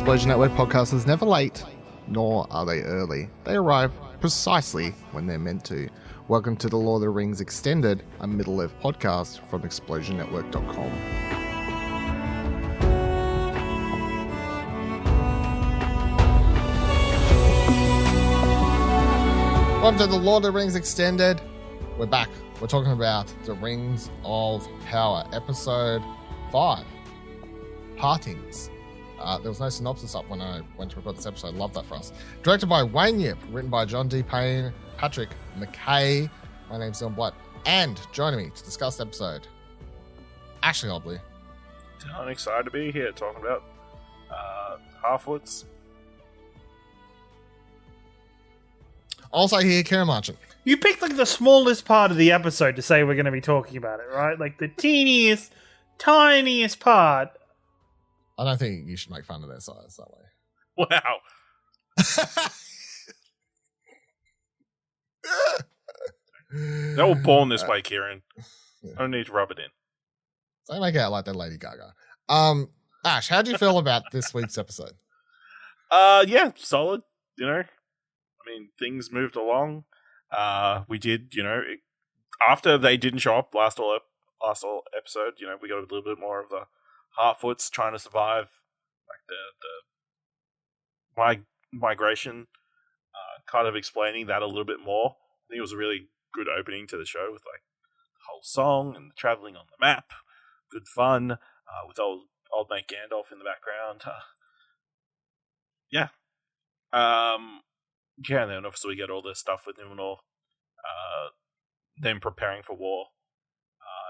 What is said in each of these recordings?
Explosion Network podcast is never late, nor are they early. They arrive precisely when they're meant to. Welcome to the Lord of the Rings Extended, a Middle-earth podcast from explosionnetwork.com. Welcome to the Lord of the Rings Extended. We're back. We're talking about the Rings of Power, episode 5, Partings. There was no synopsis up when I went to record this episode. Love that for us. Directed by Wayne Yip, written by John D. Payne, Patrick McKay. My name's Dylan Blatt. And joining me to discuss the episode, Ashley Hobley. I'm excited to be here talking about Halfwoods. Also here, Karen Marchant. You picked like the smallest part of the episode to say we're going to be talking about it, right? Like the teeniest, tiniest part. I don't think you should make fun of their size that way. Wow. They were born this way, Kieran. Yeah. I don't need to rub it in. Don't make it out like that Lady Gaga. Ash, how do you feel about this week's episode? Yeah, solid. You know, I mean, things moved along. We did, after they didn't show up last all episode, we got a little bit more of the Harfoots trying to survive, like the migration, kind of explaining that a little bit more. I think it was a really good opening to the show with like the whole song and the traveling on the map. Good fun, with old mate Gandalf in the background. Yeah. Yeah, and then obviously we get all this stuff with Numenor, them preparing for war,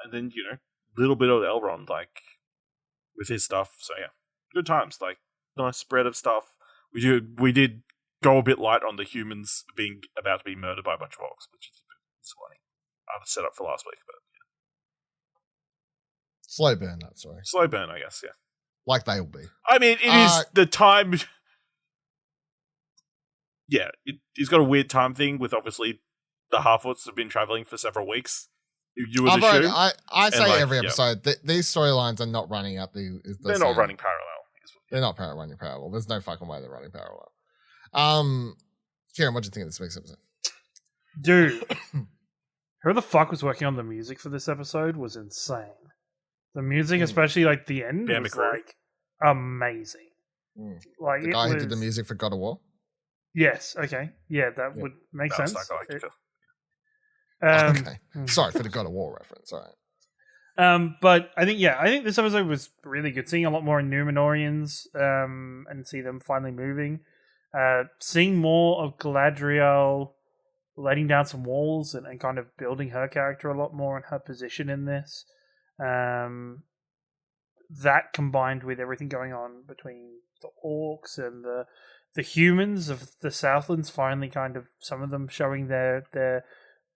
and then a little bit of Elrond, like with his stuff. So yeah, good times, like nice spread of stuff. We did go a bit light on the humans being about to be murdered by a bunch of orcs, which is a bit disappointing. I was set up for last week, but yeah. Slow burn, that's sorry. Slow burn, I guess. Yeah, like they will be. I mean, it is the time. Yeah, he's got a weird time thing with obviously the Halfwoods have been traveling for several weeks. You would assume. I say every episode, these storylines are not running up they're not running parallel. They're not running parallel. There's no fucking way they're running parallel. Kieran, what do you think of this week's episode? Dude, who the fuck was working on the music for this episode was insane. The music, especially like the end, was like amazing. Like the guy who did the music for God of War? Yes, okay. Yeah, that would make sense. Okay. Sorry for the God of War reference. All right. But I think this episode was really good. Seeing a lot more Numenorians, and see them finally moving. Seeing more of Galadriel letting down some walls and kind of building her character a lot more and her position in this. That combined with everything going on between the orcs and the humans of the Southlands, finally kind of some of them showing their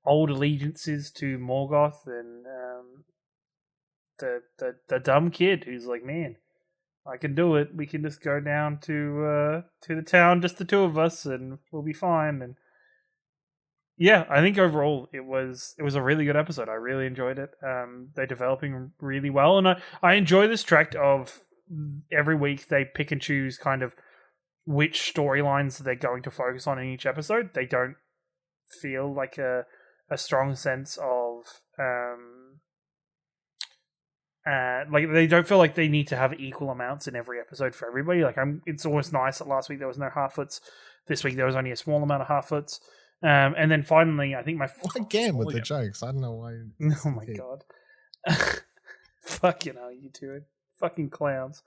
old allegiances to Morgoth, and the dumb kid who's like, man, I can do it. We can just go down to the town, just the two of us, and we'll be fine. And yeah, I think overall it was a really good episode. I really enjoyed it. They're developing really well, and I enjoy this track of every week they pick and choose kind of which storylines they're going to focus on in each episode. They don't feel like a strong sense of like they don't feel like they need to have equal amounts in every episode for everybody. Like it's always nice that last week there was no Halfwoods. This week there was only a small amount of Halfwoods. And then finally, I think again with the jokes. I don't know why. Oh my god! Fucking hell, you two are fucking clowns.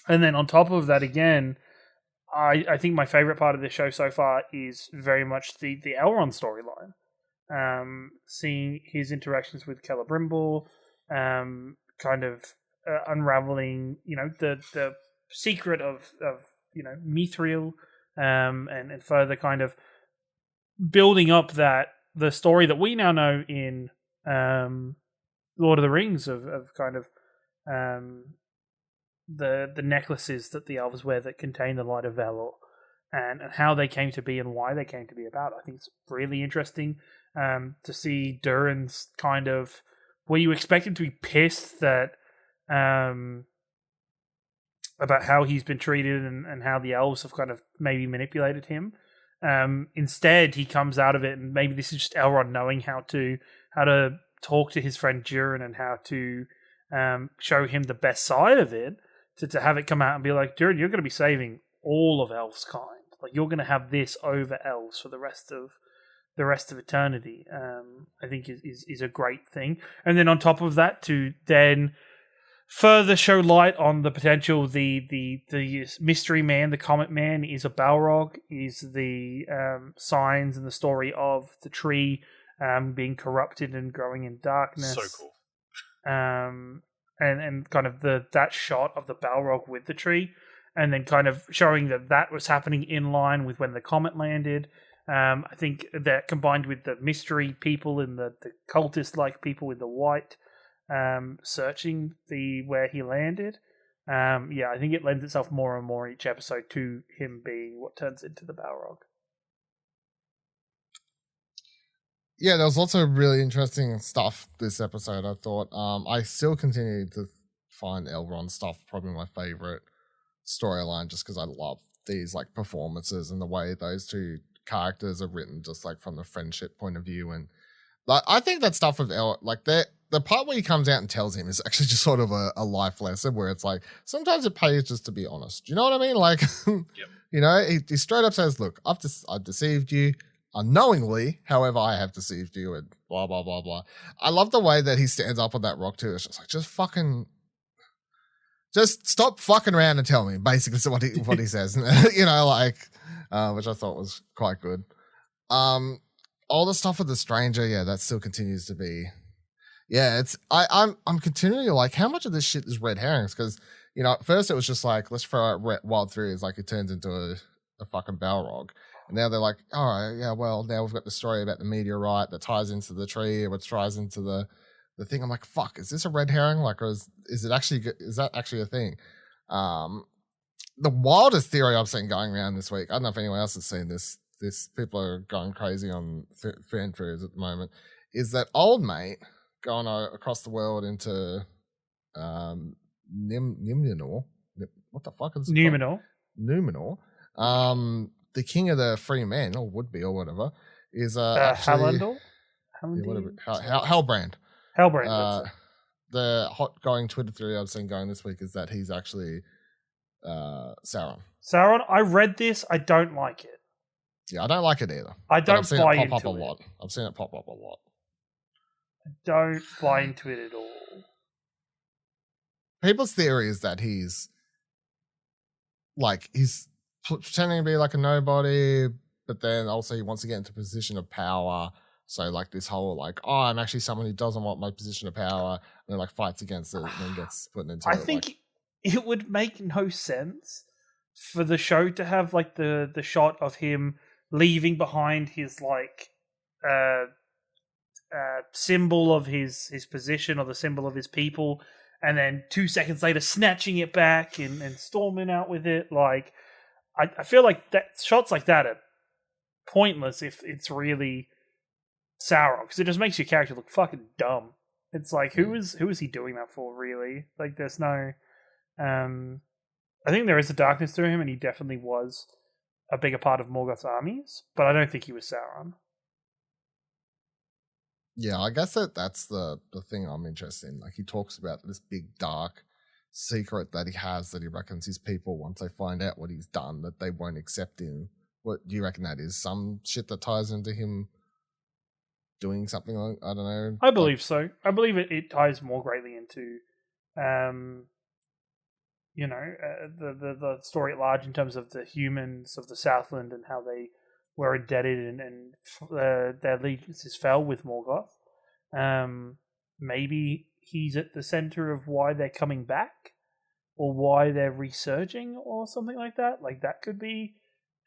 And then on top of that, again, I think my favorite part of the show so far is very much the Elrond storyline. Seeing his interactions with Celebrimbor, kind of unraveling, the secret of Mithril, and further kind of building up the story that we now know in Lord of the Rings of kind of the necklaces that the elves wear that contain the light of Valor, and how they came to be and why they came to be about. I think it's really interesting to see Durin's kind of, where you expect him to be pissed that about how he's been treated and how the elves have kind of maybe manipulated him. Instead, he comes out of it, and maybe this is just Elrond knowing how to talk to his friend Durin and how to show him the best side of it, to have it come out and be like, Durin, you're going to be saving all of elves kind. Like, you're going to have this over elves for the rest of eternity. I think is a great thing. And then on top of that, to then further show light on the potential, the mystery man, the comet man, is a Balrog, is the signs and the story of the tree being corrupted and growing in darkness. So cool. And kind of that shot of the Balrog with the tree, and then kind of showing that was happening in line with when the comet landed. I think that combined with the mystery people and the cultist-like people with the white searching where he landed. I think it lends itself more and more each episode to him being what turns into the Balrog. Yeah, there was lots of really interesting stuff this episode, I thought. I still continue to find Elrond stuff probably my favorite storyline, just because I love these like performances and the way those two characters are written, just like from the friendship point of view. And like, I think that stuff with the part where he comes out and tells him is actually just sort of a life lesson, where it's like, sometimes it pays just to be honest. Do you know what I mean? Like, yep. You know, he straight up says, look, I've deceived you unknowingly, however I have deceived you, and blah, blah, blah, blah. I love the way that he stands up on that rock too. It's just like, just stop fucking around and tell me, basically, so what he says. You know, like, which I thought was quite good. All the stuff with the stranger, yeah, that still continues to be, yeah, I'm continually like, how much of this shit is red herrings? Because, you know, at first it was just like, let's throw out wild theories, like it turns into a fucking Balrog. And now they're like, all right, yeah, well, now we've got the story about the meteorite that ties into the tree, which ties into the thing. I'm like, fuck, is this a red herring? Like, or is that actually a thing? The wildest theory I've seen going around this week, I don't know if anyone else has seen this, people are going crazy on fan theories at the moment, is that old mate going across the world into Numenor. What the fuck is it? Numenor. The king of the free men, or would be, or whatever, is actually Hellbrand. Hellbrand. The hot going Twitter theory I've seen going this week is that he's actually Sauron. Sauron. I read this. I don't like it. Yeah, I don't like it either. I don't buy into it. I've seen it pop up a lot. I don't buy into it at all. People's theory is that he's pretending to be like a nobody, but then also he wants to get into a position of power. So like this whole like, oh, I'm actually someone who doesn't want my position of power, and then like fights against it and then gets put into it. I think it would make no sense for the show to have like the shot of him leaving behind his like symbol of his position or the symbol of his people, and then 2 seconds later snatching it back and storming out with it. Like, I feel like that shots like that are pointless if it's really Sauron, because it just makes your character look fucking dumb. It's like, who is he doing that for, really? Like, there's no... I think there is a darkness to him, and he definitely was a bigger part of Morgoth's armies, but I don't think he was Sauron. Yeah, I guess that's the thing I'm interested in. Like, he talks about this big dark secret that he has, that he reckons his people, once they find out what he's done, that they won't accept him. What do you reckon that is? Some shit that ties into him doing something like, I don't know. I believe so. I believe it ties more greatly into, the story at large in terms of the humans of the Southland and how they were indebted and their allegiances fell with Morgoth. Maybe he's at the center of why they're coming back or why they're resurging or something like that. Like, that could be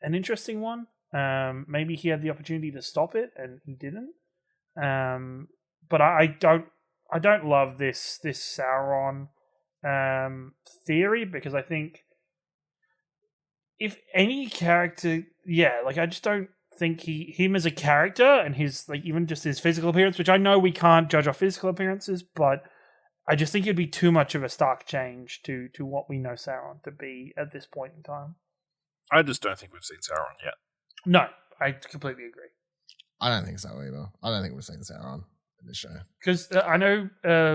an interesting one. Maybe he had the opportunity to stop it and he didn't. But I don't love this Sauron theory, because I think if any character, I just don't think him as a character and his, like, even just his physical appearance, which I know we can't judge off physical appearances, but I just think it'd be too much of a stark change to what we know Sauron to be at this point in time. I just don't think we've seen Sauron yet. No, I completely agree. I don't think so either. I don't think we've seen Sauron in this show. Because I know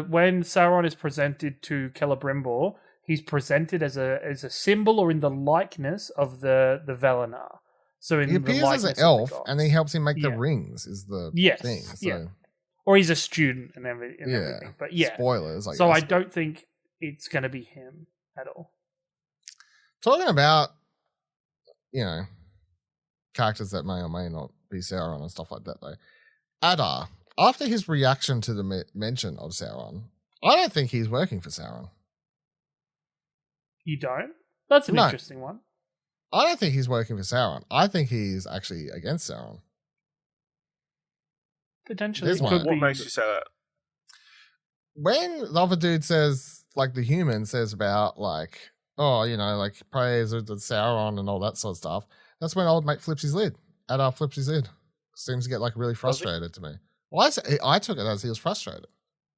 when Sauron is presented to Celebrimbor, he's presented as a symbol or in the likeness of the Velenar. So in He appears as an elf, and he helps him make the rings. Is the thing? So. Yeah. Or he's a student and everything. But yeah, spoilers. So I don't think it's going to be him at all. Talking about, characters that may or may not be Sauron and stuff like that, though. Addai, after his reaction to the mention of Sauron, I don't think he's working for Sauron. You don't? That's an interesting one. I don't think he's working for Sauron. I think he's actually against Sauron. Potentially. What makes you say that? When the other dude says, the human says about, praise to Sauron and all that sort of stuff, that's when old mate flips his lid. Addai flips his lid. Seems to get, really frustrated to me. Well, I took it as he was frustrated.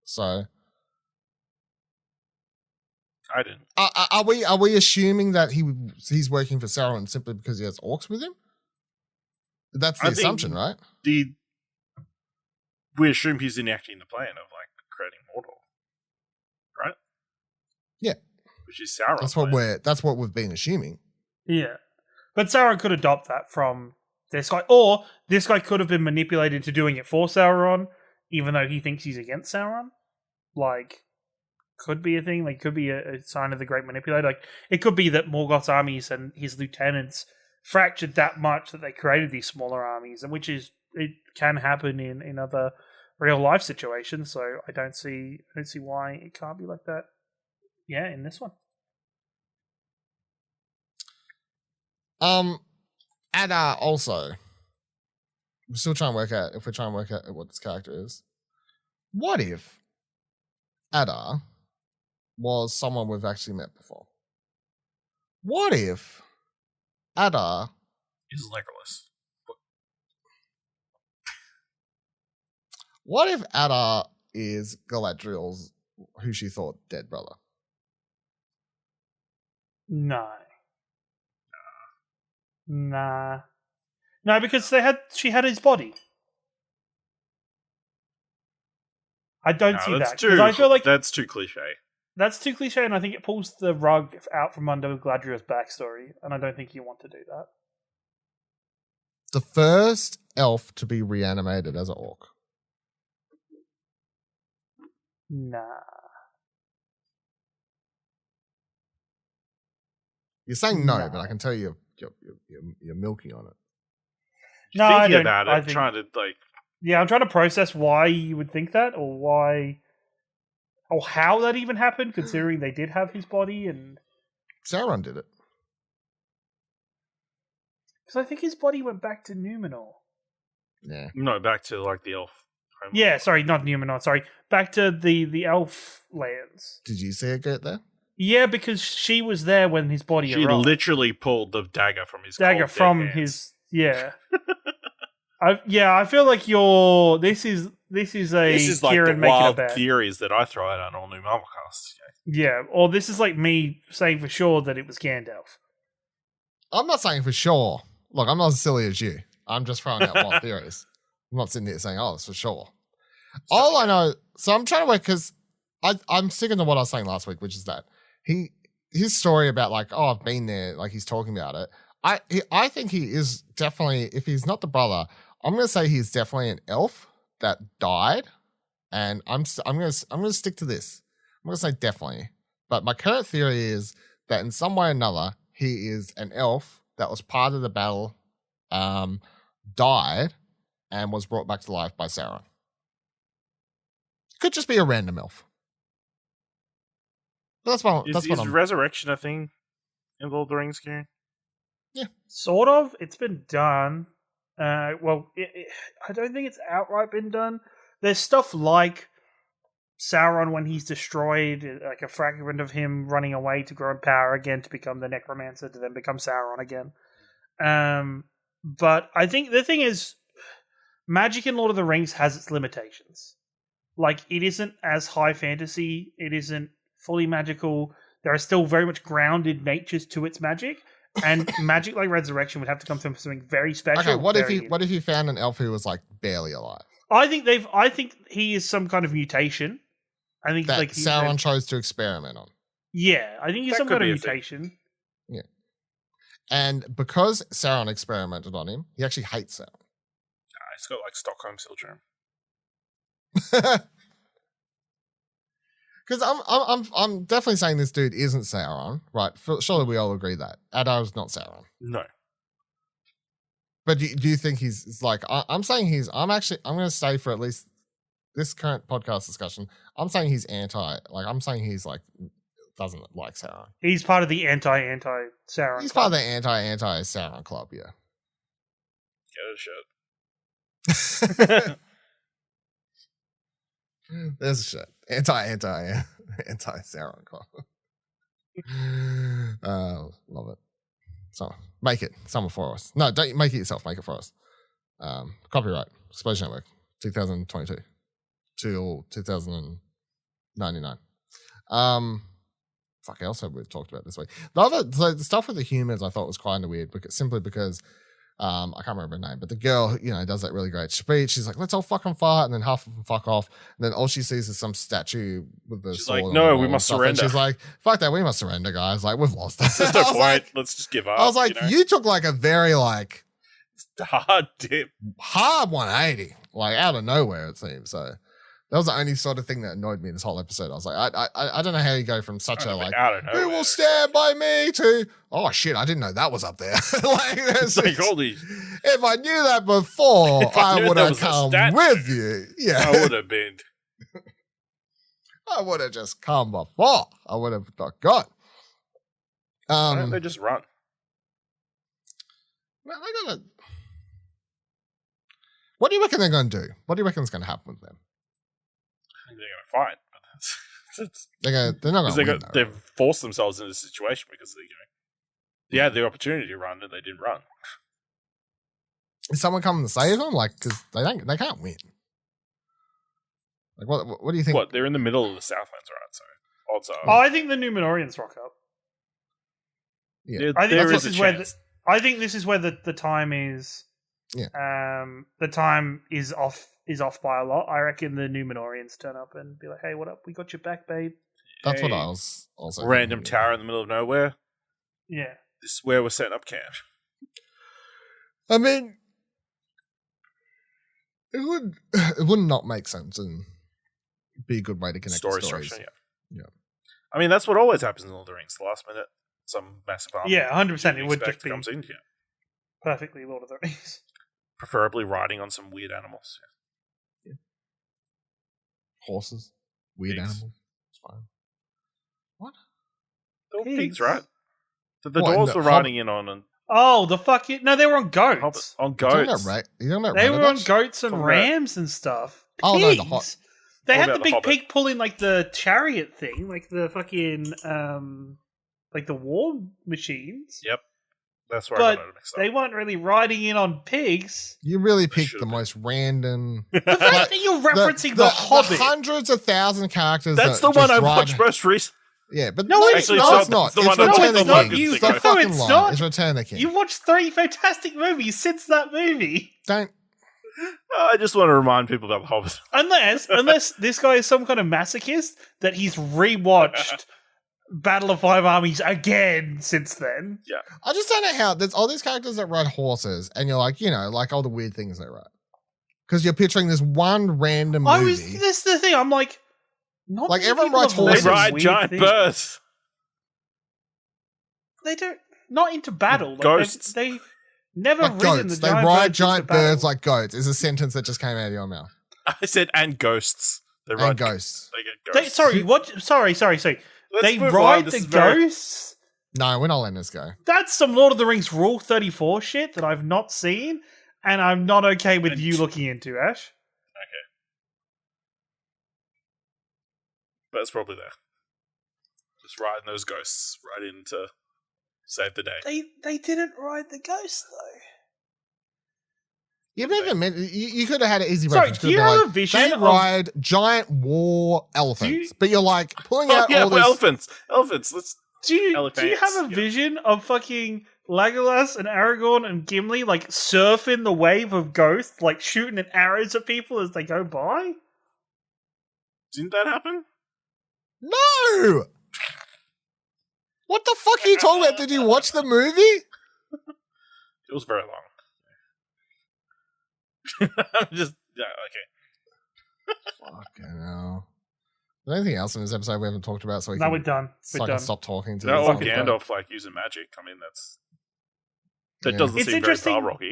So... I didn't. Are we assuming that he's working for Sauron simply because he has orcs with him? That's the assumption, right? We assume he's enacting the plan of creating Mordor, right? Yeah, which is Sauron. That's what we've been assuming. Yeah, but Sauron could adopt that from this guy, or this guy could have been manipulated into doing it for Sauron, even though he thinks he's against Sauron. Could be a thing. Could be a sign of the Great Manipulator. It could be that Morgoth's armies and his lieutenants fractured that much that they created these smaller armies, and it can happen in other real life situations. So I don't see why it can't be like that. Yeah, in this one. Addai also. We're still trying to work out what this character is. What if Addai was someone we've actually met before? What if Addai is Legolas? What if Addai is Galadriel's, who she thought dead brother? No. Nah. No, because she had his body. I don't see that. I feel like that's too cliche. That's too cliche, and I think it pulls the rug out from under Galadriel's backstory, and I don't think you want to do that. The first elf to be reanimated as an orc. Nah. You're saying no, but I can tell you're milking on it. No, thinking I don't. About it, trying to Yeah, I'm trying to process why you would think that, or why, or how that even happened, considering they did have his body and Sauron did it. Because I think his body went back to Numenor. Yeah. No, back to the elf. Yeah, sorry, not Numenor. Sorry, back to the elf lands. Did you see it get there? Yeah, because she was there when his body arrived. She literally pulled the dagger from his his. Yeah. I feel like this is Kieran the wild theories that I throw out on all new Marvel casts. Yeah, or this is me saying for sure that it was Gandalf. I'm not saying for sure. Look, I'm not as silly as you. I'm just throwing out wild theories. I'm not sitting there saying, "Oh, it's for sure." All I know, so I'm trying to work because I'm sticking to what I was saying last week, which is that his story about I've been there, he's talking about it. I think he is definitely, if he's not the brother, I'm going to say he's definitely an elf that died, and I'm going to stick to this. I'm going to say definitely, but my current theory is that in some way or another he is an elf that was part of the battle, died, and was brought back to life by Sauron. Could just be a random elf. But is resurrection a thing in Lord of the Rings, Kieran? Yeah, sort of. It's been done. I don't think it's outright been done. There's stuff like Sauron when he's destroyed, a fragment of him running away to grow in power again to become the necromancer to then become Sauron again. But I think the thing is, magic in Lord of the Rings has its limitations. Like, it isn't as high fantasy. It isn't fully magical. There are still very much grounded natures to its magic. And magic like resurrection would have to come from something very special. Okay, what if you found an elf who was like barely alive? I think he is some kind of mutation. I think That like Sauron chose to experiment on. Yeah, I think he's That some could kind of be a mutation. Yeah. And because Sauron experimented on him, he actually hates Sauron. He's got like Stockholm syndrome. Because I'm definitely saying this dude isn't Sauron, right? Surely we all agree that Addar's not Sauron. No. But do you think he's like? I'm saying he's. I'm going to say for at least this current podcast discussion, I'm saying he's anti. Like I'm saying he's like doesn't like Sauron. He's part of the anti Sauron. He's part of the anti Sauron club. Yeah. Get a shit. There's a shit. Anti Sauron club. Love it. So make it. Someone for us. No, don't make it yourself. Make it for us. Copyright. Explosion Network. 2022 till 2099. Fuck else have we talked about this week? The stuff with the humans I thought was kind of weird because I can't remember her name, but the girl, does that really great speech. She's like, let's all fucking fight, and then half of them fuck off. And then all she sees is some statue with the sword. Like, no, we must surrender. And she's like, fuck that, we must surrender, guys. Like, we've lost. There's no point. Let's just give up. I was like, you took like a very like hard dip. Hard 180, like out of nowhere, it seems. So that was the only sort of thing that annoyed me this whole episode. I was like, I don't know how you go from such a like, who will stand by me to, oh shit, I didn't know that was up there. If I knew that before, I would have come with you. Yeah, I would have been. I would have just come before. I would have not got. Why don't they just run? Well, they gotta. What do you reckon they're going to do? What do you reckon is going to happen with them? They're going to fight. They're not going to. They've forced themselves into this situation because they had the opportunity to run and they didn't run. Is someone coming to save them? Like, because they can't win. Like, what do you think? What, they're in the middle of the Southlands, right? So odds are. I think the Numenorians rock up. Yeah, I think this is where I think this is where the time is. Yeah. The time is off by a lot. I reckon the Numenorians turn up and be like, "Hey, what up? We got your back, babe." That's what I was also random tower in the middle of nowhere. Yeah, this is where we're setting up camp. I mean, it would not make sense and be a good way to connect story the stories. structure. Yeah. I mean, that's what always happens in Lord of the Rings. The last minute, some massive army. Yeah, 100%. It would just be comes in here. Perfectly Lord of the Rings. Preferably riding on some weird animals. Yeah. Horses, weird animals. It's fine. What? They were pigs, right? The dwarves were riding in on and. Oh, the fucking no! They were on goats. On goats. They were on goats and rams and stuff. Pigs. Oh no, they had the big pig pulling like the chariot thing, like the fucking like the war machines. Yep, that's where. But they weren't really riding in on pigs. You really picked the most random. The fact that you're referencing the Hobbit, the hundreds of thousand characters. That's the one I watched most recently. Yeah, but no, it's not. It's not. It's Return of the King. It's the fucking line. It's Return of the King. You've watched 3 fantastic movies since that movie. Don't. I just want to remind people about the Hobbit. Unless this guy is some kind of masochist that he's rewatched Battle of Five Armies again since then. Yeah. I just don't know how there's all these characters that ride horses and you're like, like all the weird things they ride. Because you're picturing this one random movie. This is the thing. I'm like, not like everyone rides horses. They ride giant birds. They don't. Not into battle. Like ghosts. They've never like ridden goats. the giant They ride birds giant birds like goats. Is a sentence that just came out of your mouth. I said and ghosts. They ride and ghosts. They get ghosts. Sorry. What? Sorry. They ride the ghosts. No, we're not letting this go. That's some Lord of the Rings Rule 34 shit that I've not seen, and I'm not okay with you looking into, Ash. Okay. But it's probably there. Just riding those ghosts right in to save the day. They didn't ride the ghosts, though. You've never meant you could have had an easy Sorry, reference. do you have a vision They of- ride giant war elephants, but you're like pulling out all this. elephants. Let's. Do you Elephants, have a vision of fucking Legolas and Aragorn and Gimli like surfing the wave of ghosts, like shooting arrows at people as they go by? Didn't that happen? No. What the fuck are you talking about? Did you watch the movie? It was very long. Just okay. Fucking hell. Is there anything else in this episode we haven't talked about? So We're done. So We're I done. can stop talking to No, you. or fucking Gandalf like using magic. I mean, that Yeah. doesn't It's seem very interesting- Balrogy.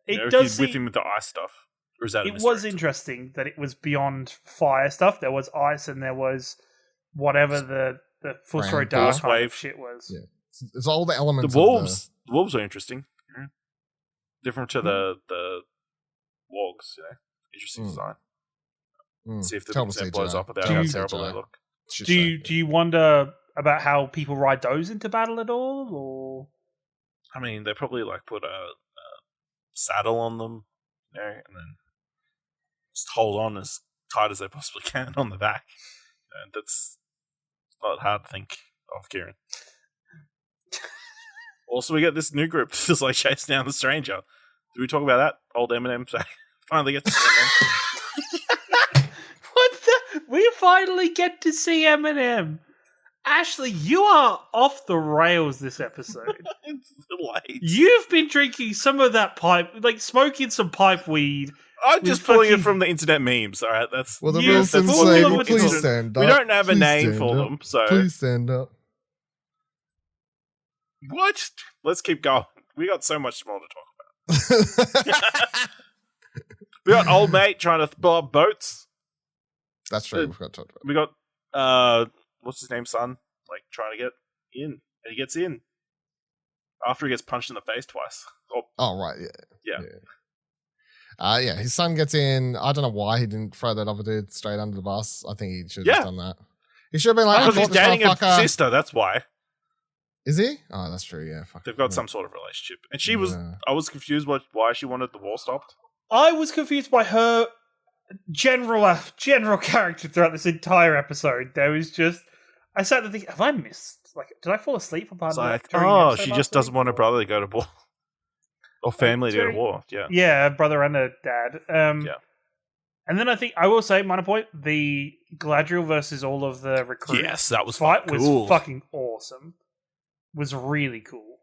It You know, does he's with seem- him with the ice stuff. Or is that a It was misdirect? interesting that it was beyond fire stuff. There was ice and there was whatever the Fusro Brand Dark Force kind wave. of shit was. Yeah. It's all the elements The of wolves. The wolves are interesting. Yeah. Different to the wargs. You know, interesting Mm. design. See if the Terrible percent CGI. blows up without Terrible how terrible CGI. they look. Shit Do show. you wonder about how people ride those into battle at all, or I mean, they probably like put a saddle on them, you know, and then just hold on as tight as they possibly can on the back. And that's not hard to think of, Kieran. Also, we get this new group that's just like chasing down the stranger. Did we talk about that? Old Eminem finally gets to see Eminem. what the? We finally get to see Eminem. Ashley, you are off the rails this episode. It's late. You've been drinking some of that pipe, like smoking some pipe weed. I'm just with pulling it fucking- from the internet memes. All right, that's Well, the You Wilsons full say, of please it. stand up. we don't have a Please name stand for up. them, so Please stand up. what? Let's keep going. We got so much more to talk about. We got old mate trying to blow up boats. That's true. We've got to talk about. We got what's his name, son? Like trying to get in, and he gets in after he gets punched in the face twice. Oh right, Yeah. Yeah, his son gets in. I don't know why he didn't throw that other dude straight under the bus. I think he should have Yeah. done that. He should have been like, Because I he's caught this dating a motherfucker. sister. That's why Is he? Oh, that's true. Yeah, fuck. they've got yeah. some sort of relationship. And she was. Yeah. I was confused why she wanted the war stopped. I was confused by her general character throughout this entire episode. There was just I sat there thinking, have I missed? Like, did I fall asleep on part It's of like, that? during the oh, episode she last just doesn't week? want her brother to go to war. Or family to go to During- war. Yeah. Yeah, a brother and a dad. Yeah. And then I will say, minor point, the Galadriel versus all of the recruits Yes, that was fight fucking cool. was fucking awesome. Was really cool.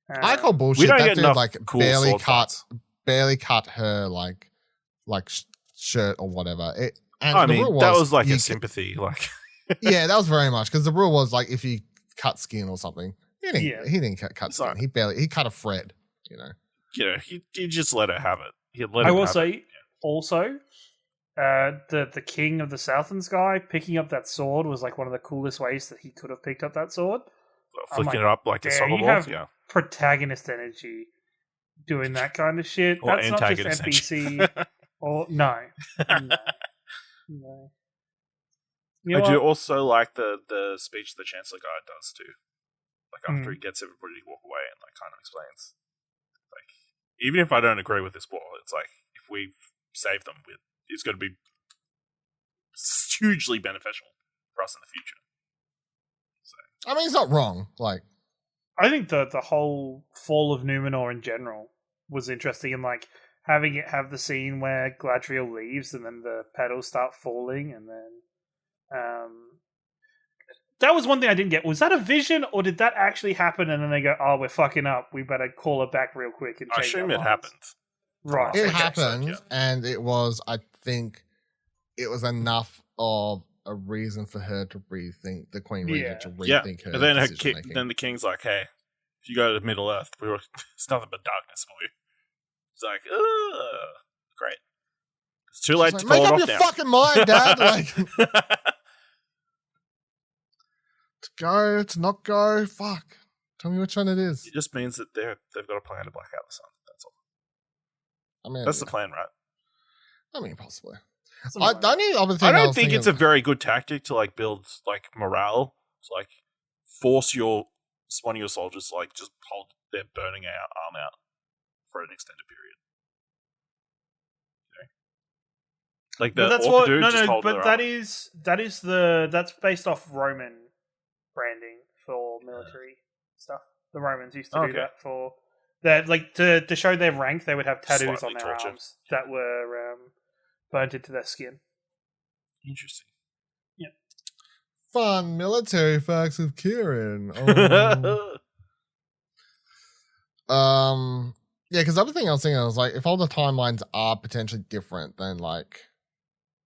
I call bullshit. We don't That get dude enough like cool barely sword cut, fights. barely cut her shirt or whatever. And I the mean, rule that was like you a ca- sympathy. Like, Yeah, that was very much because the rule was like if you cut skin or something, he didn't. Yeah. He didn't cut skin. Sorry. He cut a thread. You know. you know, he just let her have it. He let I him will have it. say also, the king of the Southlands guy picking up that sword was like one of the coolest ways that he could have picked up that sword. Flicking I'm it up like a damn, soccer you ball. have Yeah. protagonist energy doing that kind of shit. Or That's not just antagonist NPC. Or no. No. You know I do what? also like the speech the Chancellor guy does too. Like after Mm. he gets everybody to walk away and like kind of explains. Like even if I don't agree with this war, it's like if we save them it's gonna be hugely beneficial for us in the future. I mean, he's not wrong. Like, I think the whole fall of Numenor in general was interesting, and like having it have the scene where Galadriel leaves and then the petals start falling, and then that was one thing I didn't get. Was that a vision, or did that actually happen? And then they go, "Oh, we're fucking up. We better call it back real quick." And I change assume our it minds." happened. Right. it Okay, happened, yeah. and it was. I think it was enough of a reason for her to rethink the Queen Regent to Yeah. rethink her And then decision making. then the king's like, "Hey, if you go to Middle Earth, it's nothing but darkness for you." It's like, great. It's too late She's to like, call make it up off your now. fucking mind, Dad. Like, to go, to not go. Fuck. Tell me which one it is. It just means that they've got a plan to black out the sun. That's all. I mean, That's the plan, right? I mean, possibly. Something The like that. only other thing I don't was think thinking- it's a very good tactic to like build like morale. To like force one of your soldiers to like just hold their burning arm out for an extended period. Like the But that's orc what dude just no, holding but their that's based off Roman branding for military stuff. The Romans used to do that for that, like to show their rank. They would have tattoos Slightly on their tortured. arms that were burnt into their skin. Interesting. Fun military facts with Kieran. Yeah, because the other thing I was thinking was like, if all the timelines are potentially different, then like,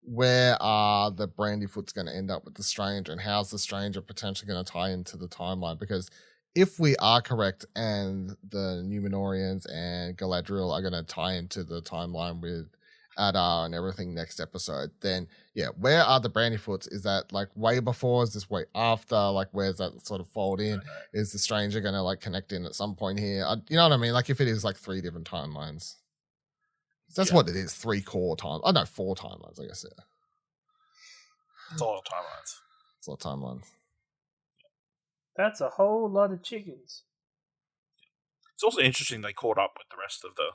where are the Brandyfoots going to end up with the Stranger, and how's the Stranger potentially going to tie into the timeline? Because if we are correct, and the Numenorians and Galadriel are going to tie into the timeline with Adar and everything next episode, then yeah, where are the Brandyfoots? Is that like way before? Is this way after? Like, where's that sort of fold in? Is the Stranger going to like connect in at some point here? You know what I mean? Like, if it is like 3 different timelines, that's what it is. 3 core time. Oh no, 4 timelines. I guess It's a lot of timelines. It's a lot of timelines. That's a whole lot of chickens. It's also interesting they caught up with the rest of the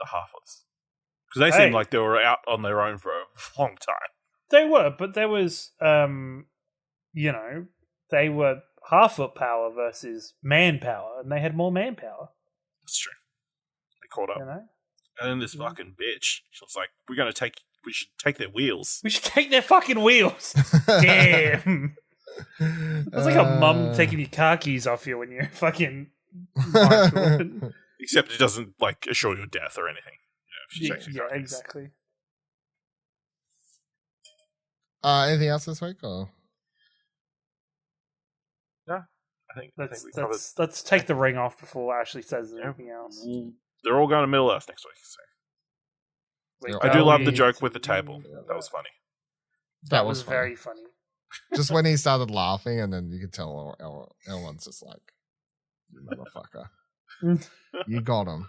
halflings. Because they seemed like they were out on their own for a long time. They were, but there was, they were half-foot power versus manpower, and they had more manpower. That's true. They caught up. You know? And then this fucking bitch, she was like, we should take their wheels. We should take their fucking wheels. Damn. It's like a mum taking your car keys off you when you're fucking... Except it doesn't, like, assure your death or anything. Yeah, exactly. Anything else this week? Or? No, I think we covered. Let's take the ring off before Ashley says anything else. They're all going to Middle Earth next week. So. I do love the joke with the table. That was funny. That was very funny. Just when he started laughing, and then you could tell Elrond's just like, you motherfucker. You got him.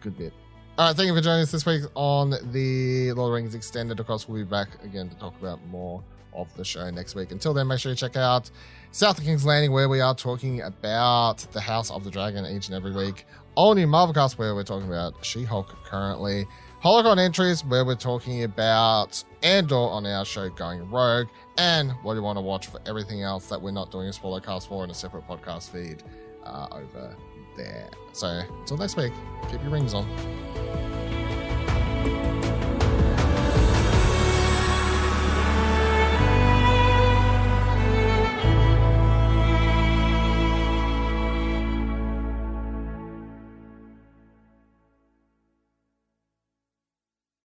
Good bit. All right, thank you for joining us this week on the Lord of the Rings Extended. Of course, we'll be back again to talk about more of the show next week. Until then, make sure you check out South of King's Landing, where we are talking about the House of the Dragon each and every week. All new Marvelcast, where we're talking about She-Hulk currently. Holocron Entries, where we're talking about Andor on our show Going Rogue, and what you want to watch for everything else that we're not doing a spoiler cast for in a separate podcast feed over there. So until next week, keep your rings on.